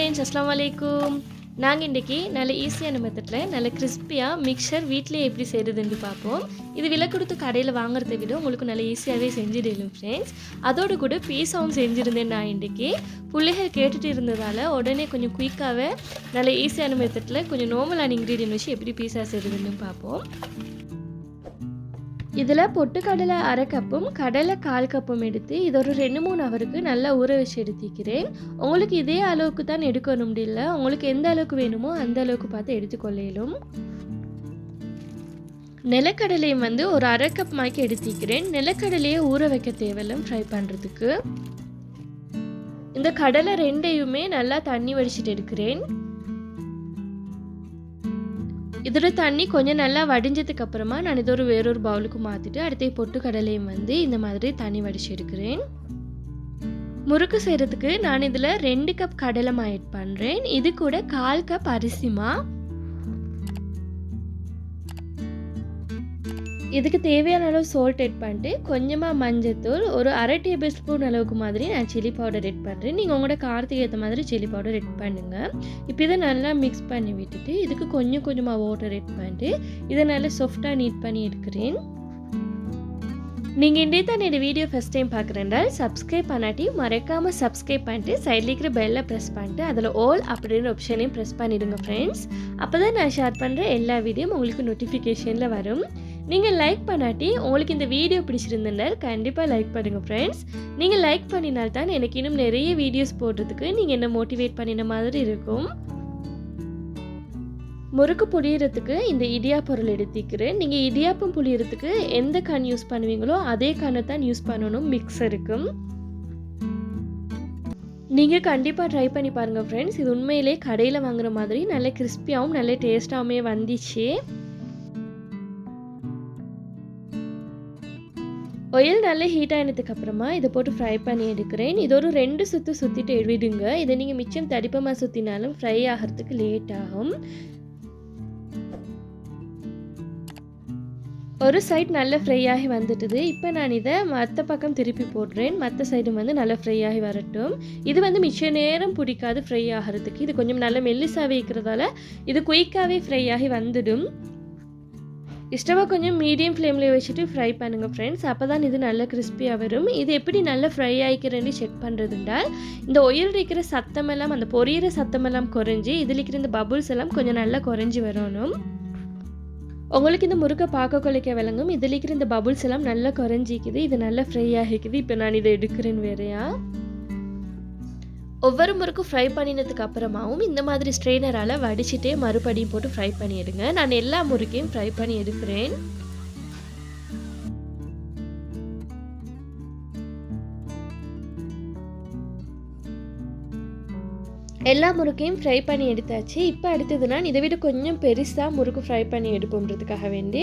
Friends, அஸ்ஸலாமு அலைக்கும். நாங்கள் இன்றைக்கி நல்ல ஈஸியான மெத்தடில் நல்ல கிறிஸ்பியாக மிக்சர் வீட்டிலே எப்படி செய்கிறதுன்னு பார்ப்போம். இது விலை கொடுத்து கடையில் வாங்குறதை விட உங்களுக்கு நல்ல ஈஸியாகவே செஞ்சிடலும் ஃப்ரெண்ட்ஸ். அதோடு கூட பீஸாவும் செஞ்சுருந்தேன். நான் இன்றைக்கி பிள்ளைகள் கேட்டுட்டு இருந்ததால் உடனே கொஞ்சம் குயிக்காகவே நல்ல ஈஸியான மெத்தடில் கொஞ்சம் நார்மலான இன்க்ரீடியன்ட் வச்சு எப்படி பீஸா செய்கிறதுன்னு பார்ப்போம். இதில் பொட்டுக்கடலை அரை கப்பும் கடலை 1/4 கப்பும் எடுத்து இது ஒரு 2-3 ஹவருக்கு நல்லா ஊற வச்சு எடுத்துக்கிறேன். உங்களுக்கு இதே அளவுக்கு தான் எடுக்கணும் இல்லை, உங்களுக்கு எந்த அளவுக்கு வேணுமோ அந்த அளவுக்கு பார்த்து எடுத்துக்கொள்ளும். நிலக்கடலையும் ஒரு அரை கப் மாய்க்கு எடுத்துக்கிறேன். நிலக்கடலையை ஊற வைக்க தேவையில்லை ஃப்ரை பண்ணுறதுக்கு. இந்த கடலை ரெண்டையுமே நல்லா தண்ணி வடிச்சிட்டு எடுக்கிறேன். இதோட தண்ணி கொஞ்சம் நல்லா வடிஞ்சதுக்கு அப்புறமா நான் இது வேறொரு பவுலுக்கு மாற்றிட்டு அடுத்த பொட்டுக்கடலையும் இந்த மாதிரி தண்ணி வடிச்சு எடுக்கிறேன். முறுக்கு செய்கிறதுக்கு நான் இதில் 2 கப் கடலை மாவு ஆட் பண்ணுறேன். இது கூட 1/4 கப் அரிசி மாவு. இதுக்கு தேவையான அளவு சால்ட் ஆட் பண்ணிட்டு கொஞ்சமாக மஞ்சத்தூள், ஒரு அரை டேபிள் ஸ்பூன் அளவுக்கு மாதிரி நான் சில்லி பவுடர் ஆட் பண்ணுறேன். நீங்கள் உங்களோட காரத்துக்கு ஏற்ற மாதிரி சில்லி பவுடர் ஆட் பண்ணுங்கள். இப்போ இதை நல்லா மிக்ஸ் பண்ணி விட்டுட்டு இதுக்கு கொஞ்சமாக வாட்டர் ஆட் பண்ணிட்டு இதை நல்லா சாஃப்டாக நீட் பண்ணி எடுக்கிறேன். நீங்கள் இன்றைய தான் என்னோடய வீடியோ ஃபஸ்ட் டைம் பார்க்குறேன்டால் சப்ஸ்கிரைப் பண்ணாட்டி மறக்காமல் சப்ஸ்கிரைப் பண்ணிட்டு சைடில் இருக்கிற பெல்லை ப்ரெஸ் பண்ணிட்டு அதில் ஆல் அப்படின்ற ஆப்ஷனையும் ப்ரெஸ் பண்ணிவிடுங்க ஃப்ரெண்ட்ஸ். அப்போ தான் நான் ஷேர் பண்ணுற எல்லா வீடியோவும் உங்களுக்கு நோட்டிஃபிகேஷனில் வரும். நீங்கள் லைக் பண்ணாட்டி உங்களுக்கு இந்த வீடியோ பிடிச்சிருந்தால் கண்டிப்பாக லைக் பண்ணுங்கள் ஃப்ரெண்ட்ஸ். நீங்கள் லைக் பண்ணினால்தான் எனக்கு இன்னும் நிறைய வீடியோஸ் போடுறதுக்கு நீங்கள் என்ன மோட்டிவேட் பண்ணின மாதிரி இருக்கும். முறுக்கு புளியறதுக்கு இந்த இடியாப்பொருள் எடுத்துக்கிறேன். நீங்கள் இடியாப்பம் புளியறதுக்கு எந்த கண் யூஸ் பண்ணுவீங்களோ அதே கண்ணை தான் யூஸ் பண்ணணும் மிக்சருக்கும். நீங்கள் கண்டிப்பாக ட்ரை பண்ணி பாருங்கள் ஃப்ரெண்ட்ஸ். இது உண்மையிலே கடையில் வாங்குற மாதிரி நல்ல கிறிஸ்பியாகவும் நல்ல டேஸ்ட்டாகவுமே வந்துச்சு. ஆயில் நல்லா ஹீட் ஆனதுக்கு அப்புறமா இதை போட்டு ஃப்ரை பண்ணி எடுக்கிறேன். இது ஒரு 2 சுற்று சுற்றிட்டு விடுங்க. இதை நீங்கள் மிச்சம் தடிப்பமாக சுற்றினாலும் ஃப்ரை ஆகிறதுக்கு லேட் ஆகும். ஒரு சைட் நல்லா ஃப்ரை ஆகி வந்துட்டுது. இப்போ நான் இதை மற்ற பக்கம் திருப்பி போடுறேன். மற்ற சைடும் நல்லா ஃப்ரை ஆகி வரட்டும். இது மிச்ச நேரம் பிடிக்காது ஃப்ரை ஆகிறதுக்கு. இது கொஞ்சம் நல்லா மெல்லிசாக வைக்கிறதால இது குயிக்காகவே ஃப்ரை ஆகி வந்துடும். ஸ்டவ்வை கொஞ்சம் மீடியம் ஃப்ளேமில் வச்சுட்டு ஃப்ரை பண்ணுங்கள் ஃப்ரெண்ட்ஸ். அப்போ தான் இது நல்லா கிறிஸ்பியாக வரும். இது எப்படி நல்லா ஃப்ரை ஆகிக்கிறேன்னு செக் பண்ணுறதுண்டால் இந்த ஒயில் இருக்கிற சத்தமெல்லாம் அந்த பொரியிற சத்தமெல்லாம் குறைஞ்சி இதில் இருக்கிற இந்த பபுள்ஸ் எல்லாம் கொஞ்சம் நல்லா குறைஞ்சி வரணும். உங்களுக்கு இந்த முறுக்கை பார்க்க கொலைக்க விளங்கும். இதில் இருக்கிற இந்த பபுள்ஸ் எல்லாம் நல்லா குறைஞ்சிக்குது. இது நல்லா ஃப்ரை ஆகிக்குது. இப்போ நான் இதை எடுக்கிறேன் வேறையா. ஒவ்வொரு முறுக்கும் ஃப்ரை பண்ணினதுக்கு அப்புறமாவும் இந்த மாதிரி ஸ்ட்ரெயினரால் வடிச்சிட்டே மறுபடியும் போட்டு ஃப்ரை பண்ணி எடுங்க. நான் எல்லா முறுக்கையும் ஃப்ரை பண்ணி எடுக்கிறேன். எல்லா முறுக்கையும் ஃப்ரை பண்ணி எடுத்தாச்சு. இப்போ அடுத்தது நான் இதை விட கொஞ்சம் பெருசாக முறுக்கு ஃப்ரை பண்ணி எடுப்போன்றதுக்காக வேண்டி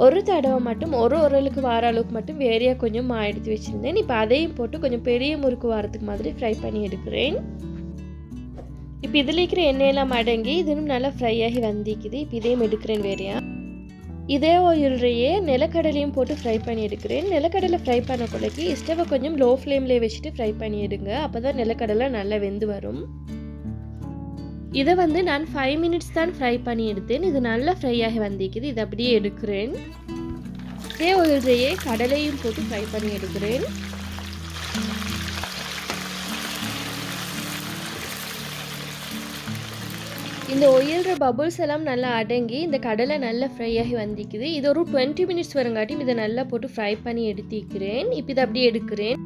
ஒரு தடவை மட்டும் ஒரு உரலுக்கு வார அளவுக்கு மட்டும் வேறையாக கொஞ்சம் எடுத்து வச்சுருந்தேன். இப்போ அதையும் போட்டு கொஞ்சம் பெரிய முறுக்கு வாரத்துக்கு மாதிரி ஃப்ரை பண்ணி எடுக்கிறேன். இப்போ இதில் இருக்கிற எண்ணெயெல்லாம் அடங்கி இதுவும் நல்லா ஃப்ரை ஆகி வந்திக்குது. இப்போ இதையும் எடுக்கிறேன் வேறையா. இதே ஆயில்லையே நிலக்கடலையும் போட்டு ஃப்ரை பண்ணி எடுக்கிறேன். நிலக்கடலை ஃப்ரை பண்ண கொள்ளைக்கு ஸ்டவ்வை கொஞ்சம் லோ ஃப்ளேம்லேயே வச்சுட்டு ஃப்ரை பண்ணி எடுங்க. அப்போ தான் நிலக்கடலை நல்லா வெந்து வரும். இதை நான் 5 மினிட்ஸ் தான் ஃப்ரை பண்ணி எடுத்தேன். இது நல்லா ஃப்ரை ஆகி வந்திக்குது. இதை அப்படியே எடுக்கிறேன். இதே ஆயில்லையே கடலையும் போட்டு ஃப்ரை பண்ணி எடுக்கிறேன். இந்த ஒயில்ற பபுள்ஸ் எல்லாம் நல்லா அடங்கி இந்த கடலை நல்லா ஃப்ரை ஆகி வந்திக்குது. இது ஒரு 20 மினிட்ஸ் வரங்காட்டியும் இதை நல்லா போட்டு ஃப்ரை பண்ணி எடுத்துக்கிறேன். இப்போ இதை அப்படியே எடுக்கிறேன்.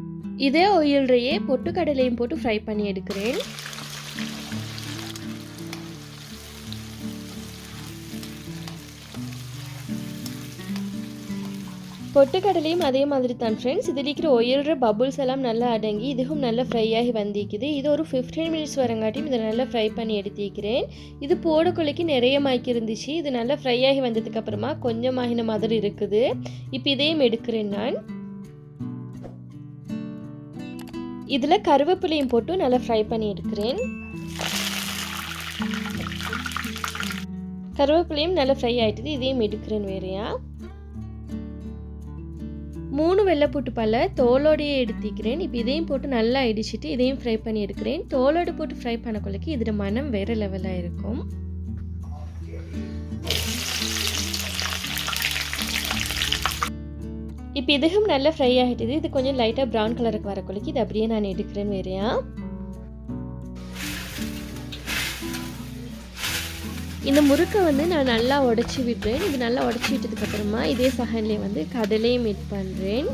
இதே ஒயில்றையே பொட்டுக்கடலையும் போட்டு ஃப்ரை பண்ணி எடுக்கிறேன். பொட்டுக்கடலையும் அதே மாதிரி தான் ஃப்ரெண்ட்ஸ். இதில் இருக்கிற ஒயில்ற பபுள்ஸ் எல்லாம் நல்லா அடங்கி இதுவும் நல்லா ஃப்ரை ஆகி வந்திக்குது. இது ஒரு 15 மினிட்ஸ் வரங்காட்டியும் இதை நல்லா ஃப்ரை பண்ணி எடுத்துக்கிறேன். இது போடக்குள்ளைக்கு நிறைய மாய்க்கு இருந்துச்சு. இது நல்லா ஃப்ரை ஆகி வந்ததுக்கு அப்புறமா கொஞ்சம் ஆகின மாதிரி இருக்குது. இப்போ இதையும் எடுக்கிறேன் நான். இதில் கருவேப்பிலையும் போட்டு நல்லா ஃப்ரை பண்ணி எடுக்கிறேன். கருவேப்பிலையும் நல்லா ஃப்ரை ஆகிட்டுது. இதையும் எடுக்கிறேன் வேறையா. 3 வெள்ளைப்பூட்டு பல்லை தோலோடையே எடுத்துக்கிறேன். இப்போ இதையும் போட்டு நல்லா இடிச்சிட்டு இதையும் ஃப்ரை பண்ணி எடுக்கிறேன். தோலோடு போட்டு ஃப்ரை பண்ணக்குள்ளக்கு இதோட மனம் வேறு லெவலாக இருக்கும். இப்போ இதுவும் நல்லா ஃப்ரை ஆகிட்டுது. இது கொஞ்சம் லைட்டாக ப்ரௌன் கலருக்கு வரக்குள்ளக்கு இது அப்படியே நான் எடுக்கிறேன் வேறையா. இந்த முறுக்கை வந்து நான் நல்லா உடச்சி விடுறேன். இது நல்லா உடச்சி விட்டதுக்கப்புறமா இதே சகன்லேயே வந்து கடலையும் மிட் பண்ணுறேன்.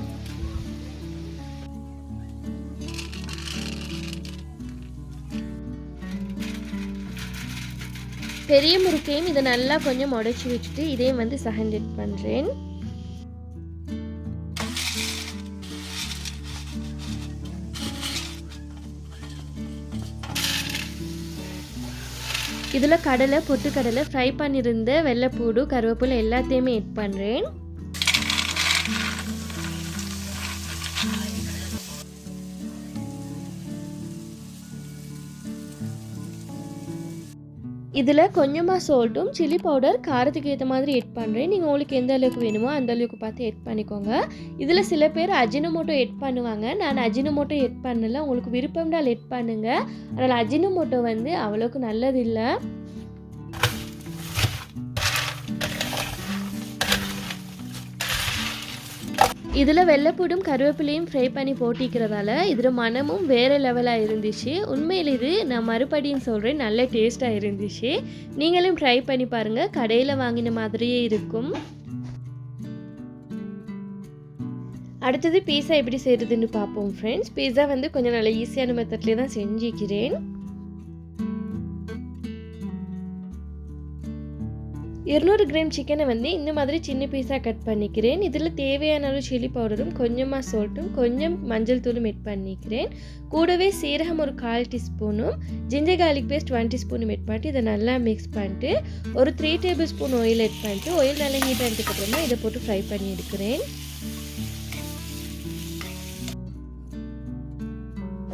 பெரிய முறுக்கையும் இதை நல்லா கொஞ்சம் உடச்சி விட்டுட்டு இதையும் வந்து சகன் மிட் பண்ணுறேன். இதில் கடலை, பொட்டுக்கடலை, ஃப்ரை பண்ணியிருந்த வெள்ளைப்பூடு, கருவேப்பிலை எல்லாத்தையுமே ஆட் பண்ணுறேன். இதில் கொஞ்சமாக சால்ட்டும் சில்லி பவுடர் காரத்துக்கு ஏற்ற மாதிரி ஆட் பண்ணுறேன். நீங்கள் உங்களுக்கு எந்த அளவுக்கு வேணுமோ அந்த அளவுக்கு பார்த்து ஆட் பண்ணிக்கோங்க. இதில் சில பேர் அஜினோமோட்டோ ஆட் பண்ணுவாங்க. நான் அஜினோமோட்டோ ஆட் பண்ணல. உங்களுக்கு விருப்பம்னால் ஆட் பண்ணுங்கள். அதனால் அஜினோமோட்டோ வந்து அவ்வளோக்கு நல்லதில்லை. இதில் வெள்ளைப்பூடும் கருவேப்பிலையும் ஃப்ரை பண்ணி போட்டிக்கிறதால இதில் மனமும் வேறு லெவலாக இருந்துச்சு. உண்மையில் இது நான் மறுபடியும் சொல்கிறேன், நல்ல டேஸ்ட்டாக இருந்துச்சு. நீங்களும் ட்ரை பண்ணி பாருங்கள். கடையில் வாங்கின மாதிரியே இருக்கும். அடுத்தது பீஸா எப்படி செய்கிறதுன்னு பார்ப்போம் ஃப்ரெண்ட்ஸ். பீஸா வந்து கொஞ்சம் நல்ல ஈஸியான மெத்தட்லேயே தான் செஞ்சுக்கிறேன். 200 கிராம் சிக்கனை வந்து இந்த மாதிரி சின்ன பீஸாக கட் பண்ணிக்கிறேன். இதில் தேவையான அளவு சில்லி பவுடரும் கொஞ்சமாக சால்ட்டும் கொஞ்சம் மஞ்சள் தூளும் ஆட் பண்ணிக்கிறேன். கூடவே சீரகம் ஒரு 1/4 டீஸ்பூனும் ஜிஞ்சர் கார்லிக் பேஸ்ட் 1 டீஸ்பூனும் ஆட் பண்ணிட்டு இதை நல்லா மிக்ஸ் பண்ணிட்டு ஒரு 3 டேபிள் ஸ்பூன் ஆயில் ஆட் பண்ணிட்டு ஆயில் நல்லா ஹீட் ஆனதுக்கப்புறமா இதை போட்டு ஃப்ரை பண்ணி எடுக்கிறேன்.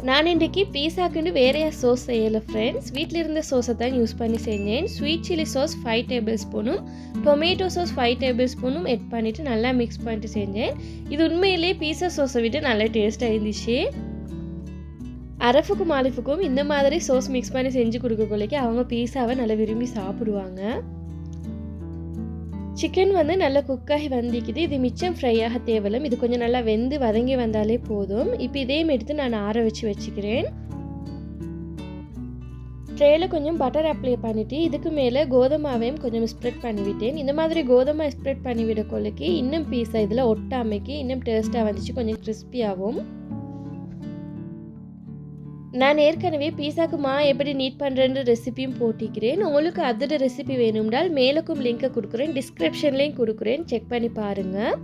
நான் இன்றைக்கி பீஸாக்குன்னு வேறையா சோஸ் செய்யலை ஃப்ரெண்ட்ஸ். வீட்டில் இருந்த சோஸை தான் யூஸ் பண்ணி செஞ்சேன். ஸ்வீட் சில்லி சாஸ் 5 டேபிள் ஸ்பூனும் டொமேட்டோ சாஸ் 5 டேபிள் ஸ்பூனும் ஆட் பண்ணிவிட்டு நல்லா மிக்ஸ் பண்ணிட்டு செஞ்சேன். இது உண்மையிலே பீஸா சோஸை விட நல்லா டேஸ்ட்டாக இருந்துச்சு. அரஃபுக்கும் ஆலிஃபுக்கும் இந்த மாதிரி சோஸ் மிக்ஸ் பண்ணி செஞ்சு கொடுக்கக்குள்ளைக்கு அவங்க பீஸாவை நல்லா விரும்பி சாப்பிடுவாங்க. சிக்கன் வந்து நல்லா குக்காகி வந்திக்குது. இது மிச்சம் ஃப்ரை ஆக தேவையில்லை. இது கொஞ்சம் நல்லா வெந்து வதங்கி வந்தாலே போதும். இப்போ இதையும் எடுத்து நான் ஆற வச்சுக்கிறேன். ட்ரேயில் கொஞ்சம் பட்டர் அப்ளை பண்ணிவிட்டு இதுக்கு மேலே கோதுமாவையும் கொஞ்சம் ஸ்ப்ரெட் பண்ணிவிட்டேன். இந்த மாதிரி கோதுமை ஸ்ப்ரெட் பண்ணிவிட கொள்ளைக்கு இன்னும் பீஸா இதில் ஒட்டாமைக்கு இன்னும் டேஸ்ட்டாக வந்துச்சு, கொஞ்சம் கிறிஸ்பியாகவும். நான் ஏற்கனவே பீஸாக்கு எப்படி நீட் பண்ணுறேன்ற ரெசிபியும் போட்டிக்கிறேன். உங்களுக்கு அதோட ரெசிபி வேணும்னால் மேலுக்கும் லிங்கை கொடுக்குறேன், டிஸ்கிரிப்ஷன்லேயும் கொடுக்குறேன், செக் பண்ணி பாருங்கள்.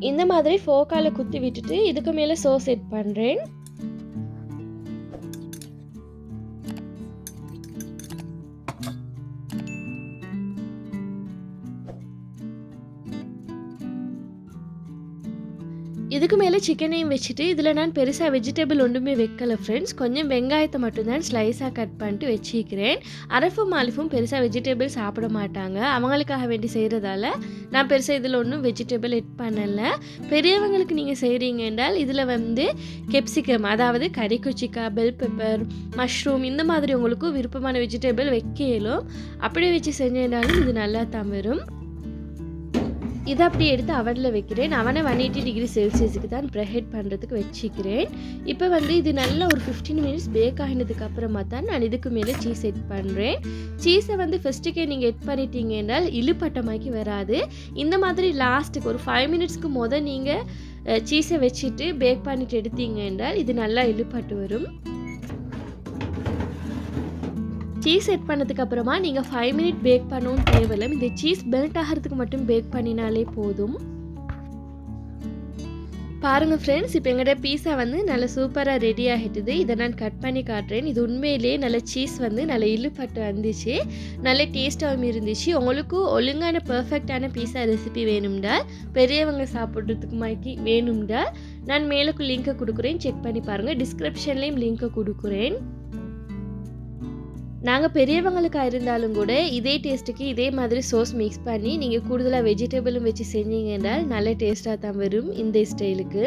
இந்த மாதிரி ஃபோக்கால் குத்தி விட்டுட்டு இதுக்கு மேலே சோஸ் ஆட் பண்ணுறேன். இதுக்கு மேலே சிக்கனையும் வச்சுட்டு இதில் நான் பெருசாக வெஜிடபிள் ஒன்றுமே வைக்கலை ஃப்ரெண்ட்ஸ். கொஞ்சம் வெங்காயத்தை மட்டும்தான் ஸ்லைஸாக கட் பண்ணிட்டு வச்சுக்கிறேன். அரஃபும் ஆலிஃபும் பெருசாக வெஜிடபிள் சாப்பிட மாட்டாங்க. அவங்களுக்காக வேண்டி செய்கிறதால நான் பெருசாக இதில் ஒன்றும் வெஜிடபிள் ஆட் பண்ணலை. பெரியவங்களுக்கு நீங்கள் செய்கிறீங்க என்றால் இதில் வந்து கேப்சிகம், அதாவது கறிக்குச்சிக்காய், பெல் பெப்பர், மஷ்ரூம் இந்த மாதிரி உங்களுக்கு விருப்பமான வெஜிடபிள் வைக்கலும் அப்படியே வச்சு செஞ்சேன்னாலும் இது நல்லா தான் வரும். இதை அப்படி எடுத்து அவனில் வைக்கிறேன். அவனை 180 டிகிரி செல்சியஸுக்கு தான் ப்ரெஹெட் பண்ணுறதுக்கு வச்சுக்கிறேன். இப்போ வந்து இது நல்லா ஒரு 15 மினிட்ஸ் பேக் ஆகினதுக்கு அப்புறமா தான் நான் இதுக்கு மேலே சீஸ் எட் பண்ணுறேன். சீஸை வந்து ஃபஸ்ட்டுக்கே நீங்கள் எட் பண்ணிட்டீங்க என்றால் இழுப்பட்டமாக்கி வராது. இந்த மாதிரி லாஸ்ட்டுக்கு ஒரு 5 மினிட்ஸ்க்கு நீங்கள் சீஸை வச்சுட்டு பேக் பண்ணிட்டு எடுத்தீங்க என்றால் இது நல்லா இழுப்பட்டு வரும். சீஸ் செட் பண்ணதுக்கு அப்புறமா நீங்கள் 5 மினிட் பேக் பண்ணவும் தேவையில்லை. இந்த சீஸ் மெல்ட் ஆகிறதுக்கு மட்டும் பேக் பண்ணினாலே போதும். பாருங்கள் ஃப்ரெண்ட்ஸ், இப்போ எங்கள்கிட்ட பீஸா வந்து நல்லா சூப்பராக ரெடி ஆகிட்டுது. இதை நான் கட் பண்ணி காட்டுறேன். இது உண்மையிலே நல்ல சீஸ் வந்து நல்ல இழுப்பட்டு வந்துச்சு, நல்ல டேஸ்ட்டாகவும் இருந்துச்சு. உங்களுக்கு ஒழுங்கான பர்ஃபெக்டான பீஸா ரெசிபி வேணும்டால், பெரியவங்க சாப்பிட்றதுக்கு மாதிரி வேணும்டால் நான் மேலுக்கு லிங்கை கொடுக்குறேன், செக் பண்ணி பாருங்கள். டிஸ்கிரிப்ஷன்லேயும் லிங்கை கொடுக்குறேன். நாங்கள் பெரியவங்களுக்காக இருந்தாலும் கூட இதே டேஸ்ட்டுக்கு இதே மாதிரி சோஸ் மிக்ஸ் பண்ணி நீங்கள் கூடுதலாக வெஜிடபிளும் வச்சு செஞ்சீங்க என்றால் நல்ல டேஸ்ட்டாக தான் வரும் இந்த ஸ்டைலுக்கு.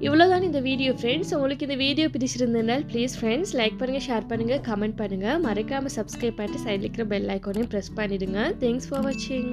இவ்வளோதான் இந்த வீடியோ ஃப்ரெண்ட்ஸ். உங்களுக்கு இந்த வீடியோ பிடிச்சிருந்ததுனால் ப்ளீஸ் ஃப்ரெண்ட்ஸ் லைக் பண்ணுங்கள், ஷேர் பண்ணுங்கள், கமெண்ட் பண்ணுங்கள். மறக்காமல் சப்ஸ்கிரைப் பண்ணிட்டு சைடில் இருக்கிற பெல் ஐக்கானையும் ப்ரெஸ் பண்ணிவிடுங்க. தேங்க்ஸ் ஃபார் வாட்சிங்.